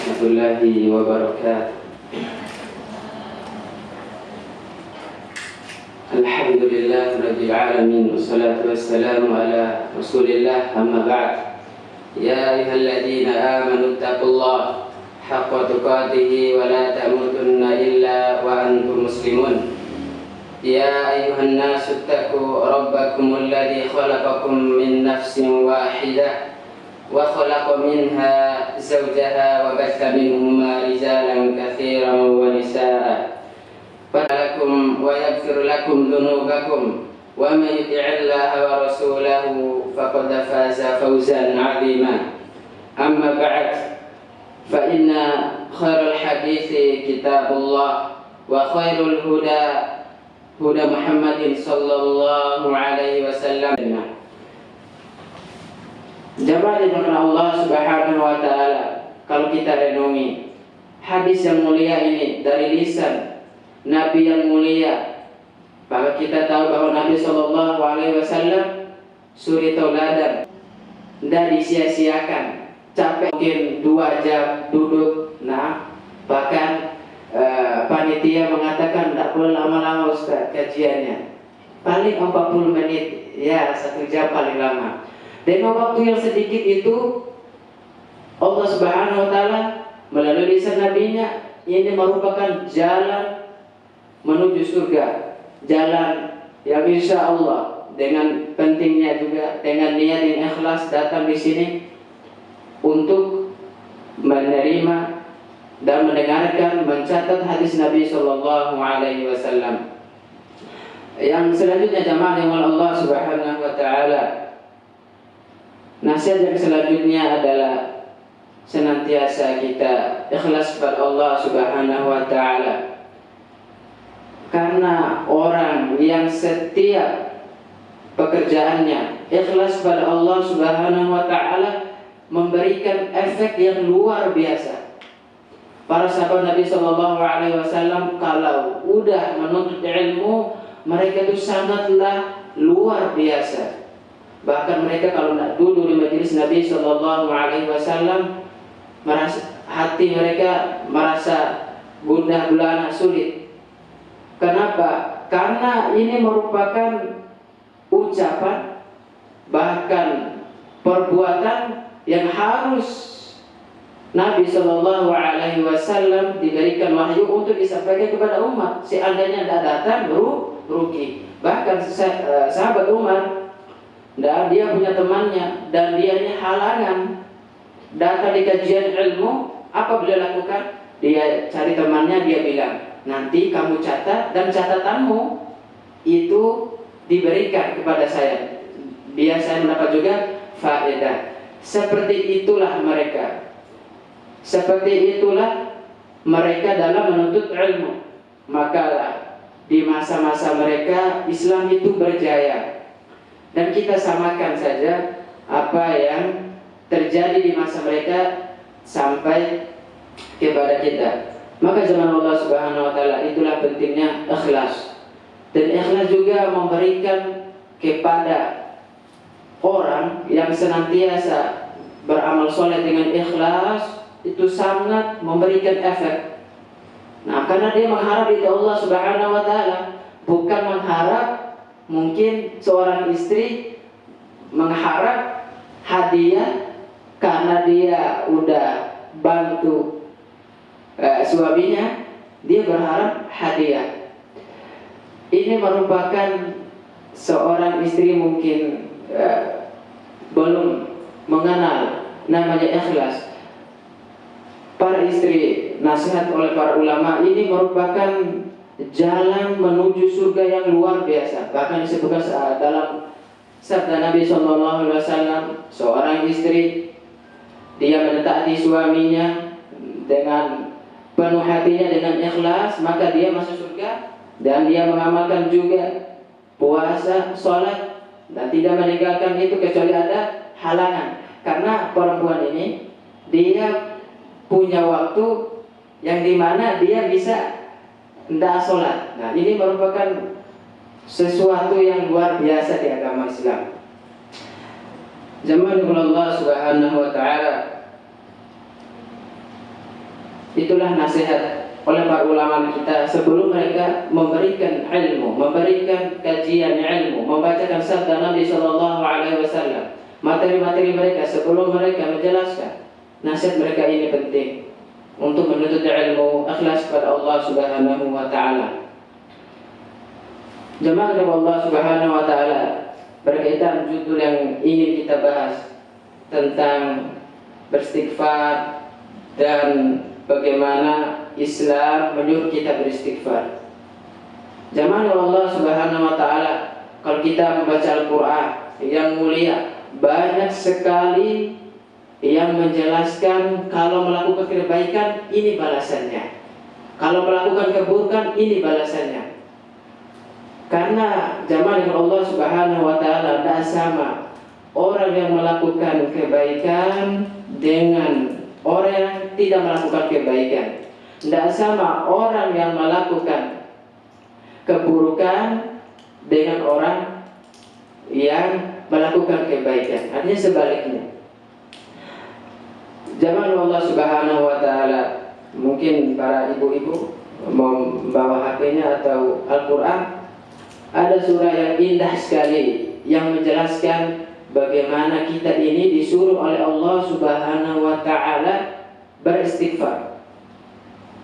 warahmatullahi wabarakatuh. Alhamdulillah rabbil alamin, wassalatu wassalamu ala Rasulillah, amma ba'd. Ya ayyuhalladzina amanu taqullaha haqqa tuqatih wa la tamutunna illa wa antum muslimun. Ya ayyuhan nasu ittaqu rabbakumul ladzi khalaqakum min nafsin wahidah wa khalaqa minha zawjaha wa batha minhuma rijalan katsiran wa nisaa'a falakum wa yaghfir lakum dhunubakum wa may yuti'illaha wa rasulahu faqad faza fawzan 'azima. Amma ba'd, fa inna khairal hadithi kitabullah wa khairul huda Muhammadin sallallahu alaihi wasallam. Jamaah dimuliakan Allah Subhanahu wa taala, kalau kita renungi hadis yang mulia ini dari lisan Nabi yang mulia, maka kita tahu bahwa Nabi sallallahu alaihi wasallam suri tauladan, tidak disia-siakan. Capek mungkin 2 jam duduk, bahkan panitia mengatakan tidak boleh lama-lama Ustaz kajiannya, paling 40 menit, ya 1 jam paling lama. Dengan waktu yang sedikit itu Allah Subhanahu wa taala melalui lisan nabinya ini merupakan jalan menuju surga, jalan yang insya Allah dengan pentingnya juga dengan niat yang ikhlas datang di sini untuk menerima dan mendengarkan, mencatat hadis Nabi Sallallahu Alaihi Wasallam. Yang selanjutnya jamaah dengan Allah Subhanahu Wa Taala, nasihat yang selanjutnya adalah senantiasa kita ikhlas pada Allah Subhanahu Wa Taala. Karena orang yang setiap pekerjaannya ikhlas pada Allah Subhanahu Wa Taala memberikan efek yang luar biasa. Para sahabat Nabi Sallallahu Alaihi Wasallam kalau udah menuntut ilmu, mereka itu sangatlah luar biasa. Bahkan mereka kalau nak duduk di majelis Nabi Sallallahu Alaihi Wasallam, hati mereka merasa gundah gulana, sulit. Kenapa? Karena ini merupakan ucapan, bahkan perbuatan yang harus Nabi Sallallahu Alaihi Wasallam diberikan wahyu untuk disampaikan kepada umat. Seandainya tidak datang, rugi. Bahkan sahabat Umar, dia punya temannya dan dia ini halangan datang di kajian ilmu. Apa beliau lakukan? Dia cari temannya, dia bilang, nanti kamu catat dan catatanmu itu diberikan kepada saya, biar saya mendapat juga faedah. Seperti itulah mereka. Seperti itulah mereka dalam menuntut ilmu. Maka di masa-masa mereka Islam itu berjaya. Dan kita samakan saja apa yang terjadi di masa mereka sampai kepada kita. Maka zaman Allah Subhanahu wa taala itulah pentingnya ikhlas. Dan ikhlas juga memberikan kepada orang yang senantiasa beramal soleh dengan ikhlas, itu sangat memberikan efek. Karena dia mengharap itu Allah Subhanahu wa taala, bukan mengharap mungkin seorang istri mengharap hadiah karena dia udah bantu suaminya, dia berharap hadiah. Ini merupakan seorang istri mungkin belum mengenal namanya ikhlas. Para istri, nasihat oleh para ulama, ini merupakan jalan menuju surga yang luar biasa. Bahkan disebutkan dalam sabda Nabi SAW, seorang istri dia mentaati suaminya dengan penuh hatinya dengan ikhlas, maka dia masuk surga. Dan dia mengamalkan juga puasa, sholat, dan tidak meninggalkan itu kecuali ada halangan. Karena perempuan ini dia punya waktu yang dimana dia bisa tidak sholat. Ini merupakan sesuatu yang luar biasa di agama Islam. Jamaah Allah Subhanahu wa taala, Itulah nasihat oleh para ulama kita sebelum mereka memberikan ilmu, memberikan kajian ilmu, membacakan sabda Nabi Shallallahu Alaihi Wasallam, materi-materi mereka sebelum mereka menjelaskan. Nasihat mereka ini penting untuk menuntut ilmu ikhlas kepada Allah Subhanahu Wa Taala. Jemaah Allah Subhanahu Wa Taala, berkaitan judul yang ingin kita bahas tentang beristighfar dan bagaimana Islam menyuruh kita beristighfar. Jemaah Allah Subhanahu Wa Taala, kalau kita membaca Al-Quran yang mulia, banyak sekali yang menjelaskan kalau melakukan kebaikan ini balasannya, kalau melakukan keburukan ini balasannya. Karena jemaah Allah Subhanahu Wa Taala tidak sama orang yang melakukan kebaikan dengan orang yang tidak melakukan kebaikan. Tidak sama orang yang melakukan keburukan dengan orang yang melakukan kebaikan. Artinya sebaliknya. Jemaah Allah Subhanahu Wa Taala, mungkin para ibu-ibu membawa HP-nya atau Al-Quran. Ada surah yang indah sekali yang menjelaskan bagaimana kita ini disuruh oleh Allah Subhanahu Wa Taala beristighfar.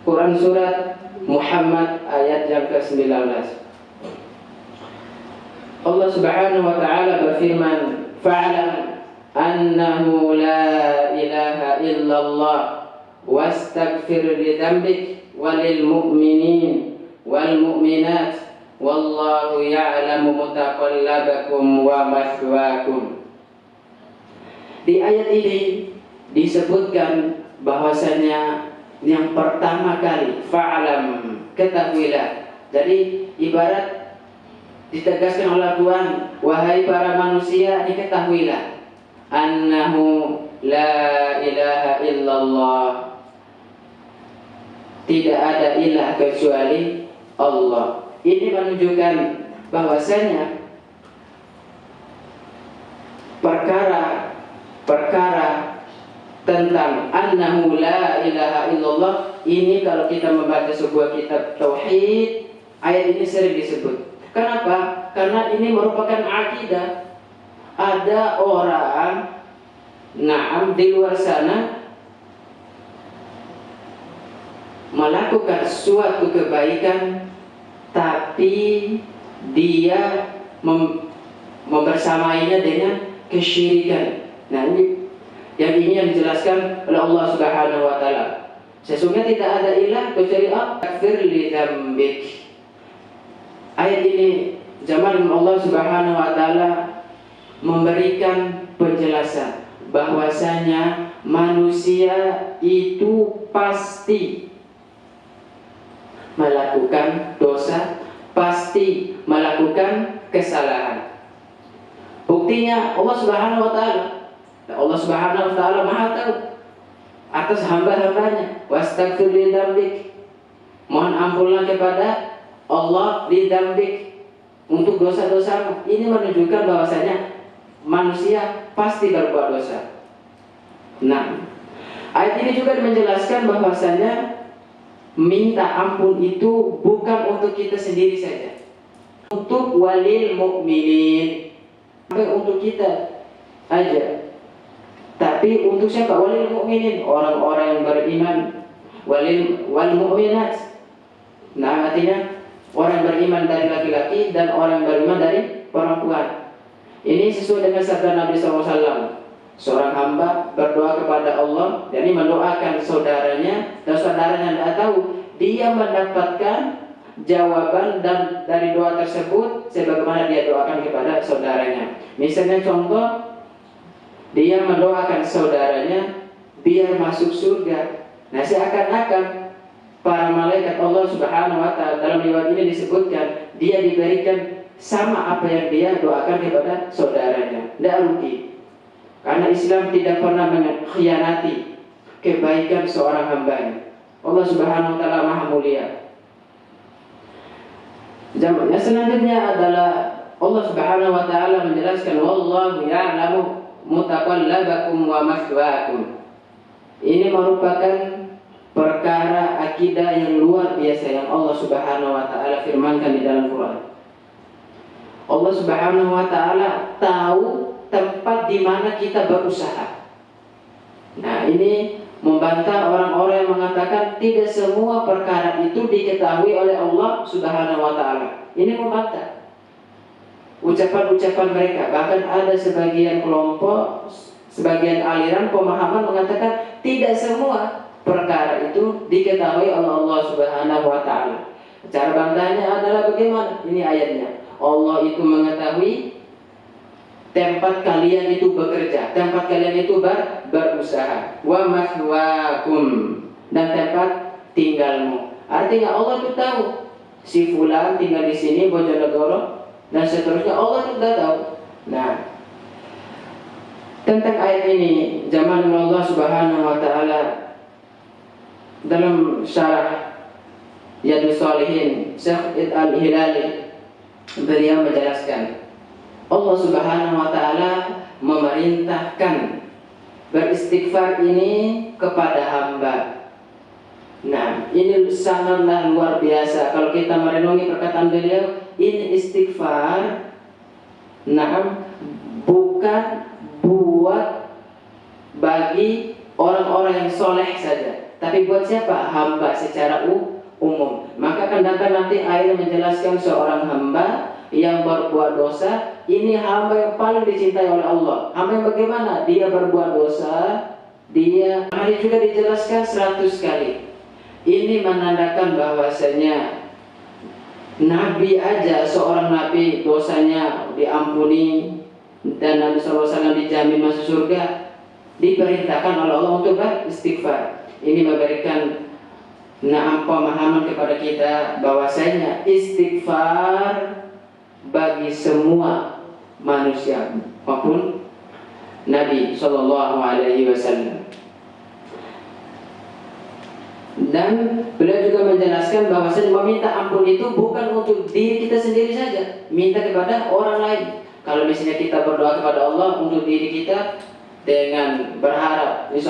Quran surat Muhammad ayat yang ke-19. Allah Subhanahu Wa Taala berfirman, "Fa'lam annahu la ilaha illallah wastaghfir li dzambik walil mu'minin wal mu'minat wallahu ya'lamu mutaqallabakum wa mathwaakum." Di ayat ini disebutkan bahwasanya yang pertama kali fa'lam, ketahuilah. Jadi ibarat ditegaskan oleh Tuhan, wahai para manusia, diketahuilah annahu la ilaha illallah, tidak ada ilah kecuali Allah. Ini menunjukkan bahwasanya perkara tentang annahu la ilaha illallah ini, kalau kita membaca sebuah kitab tauhid, ayat ini sering disebut. Kenapa? Karena ini merupakan akidah. Ada orang di luar sana melakukan suatu kebaikan, tapi dia membersamainya dengan kesyirikan. Nah, ini yang dijelaskan oleh Allah Subhanahu Wa Taala. Sesungguhnya tidak ada ilah kecuali Allah. Aghfir li dzambik. Ayat ini zaman Allah Subhanahu Wa Taala memberikan penjelasan bahwasanya manusia itu pasti melakukan dosa, pasti melakukan kesalahan. Buktinya Allah Subhanahu Wa Taala. Allah Subhanahu Wa Taala Maha tahu atas hamba-hambanya. Wastaghfir li dzambik, mohon ampunlah kepada Allah li dzambik, untuk dosa-dosamu. Ini menunjukkan bahwasanya manusia pasti berbuat dosa. Nah, ayat ini juga menjelaskan bahwasanya minta ampun itu bukan untuk kita sendiri saja, untuk walil mukminin, bukan untuk kita aja, tapi untuk siapa? Walil mukminin, orang-orang yang beriman. Wal mu'minat, nah artinya orang beriman dari laki-laki dan orang beriman dari perempuan. Ini sesuai dengan sabda Nabi SAW. Seorang hamba berdoa kepada Allah, jadi mendoakan saudaranya, dan saudaranya tidak tahu, dia mendapatkan jawaban dan dari doa tersebut sebagaimana dia doakan kepada saudaranya. Misalnya contoh, dia mendoakan saudaranya biar masuk surga. Nah, seakan-akan para malaikat Allah Subhanahu Wa Taala, dalam riwayat ini disebutkan dia diberikan sama apa yang dia doakan kepada saudaranya. Tidak rugi, karena Islam tidak pernah mengkhianati kebaikan seorang hambanya. Allah Subhanahu Wa Taala Maha Mulia. Yang selanjutnya adalah Allah Subhanahu Wa Taala menjelaskan, wallahu ya'lamu mutaqallabakum wa mathwaakum. Ini merupakan perkara luar biasa yang Allah Subhanahu wa taala firmankan di dalam Quran. Allah Subhanahu wa taala tahu tempat di mana kita berusaha. Nah, ini membantah orang-orang yang mengatakan tidak semua perkara itu diketahui oleh Allah Subhanahu wa taala. Ini membantah ucapan-ucapan mereka. Bahkan ada sebagian kelompok, sebagian aliran pemahaman mengatakan tidak semua perkara itu diketahui oleh Allah Subhanahu wa taala. Cara bantahnya adalah bagaimana? Ini ayatnya. Allah itu mengetahui tempat kalian itu bekerja, tempat kalian itu berusaha, wa maswaakum, dan tempat tinggalmu. Artinya Allah itu tahu si fulan tinggal di sini Bojonegoro dan seterusnya, Allah sudah tahu. Nah, tentang ayat ini zaman Allah Subhanahu wa taala dalam syarah Riyadhus Shalihin Syekh Al-Hilali beliau menjelaskan Allah Subhanahu wa taala memerintahkan beristighfar ini kepada hamba. Nah, ini sangatlah luar biasa kalau kita merenungi perkataan beliau. Ini istighfar, nah, bukan buat bagi orang-orang yang soleh saja, tapi buat siapa? Hamba secara umum. Maka akan datang nanti ayat menjelaskan seorang hamba yang berbuat dosa. Ini hamba yang paling dicintai oleh Allah. Hamba yang bagaimana? Dia berbuat dosa, dia hari juga dijelaskan 100 kali. Ini menandakan bahwasanya Nabi aja, seorang Nabi dosanya diampuni dan Nabi SAW dijamin masuk surga, diperintahkan oleh Allah untuk beristighfar. Ini memberikan pemahaman kepada kita bahwasanya istighfar bagi semua manusia maupun Nabi Shallallahu Alaihi Wasallam. Dan beliau juga menjelaskan bahwasanya meminta ampun itu bukan untuk diri kita sendiri saja, minta kepada orang lain. Kalau misalnya kita berdoa kepada Allah untuk diri kita dengan berharap insya Allah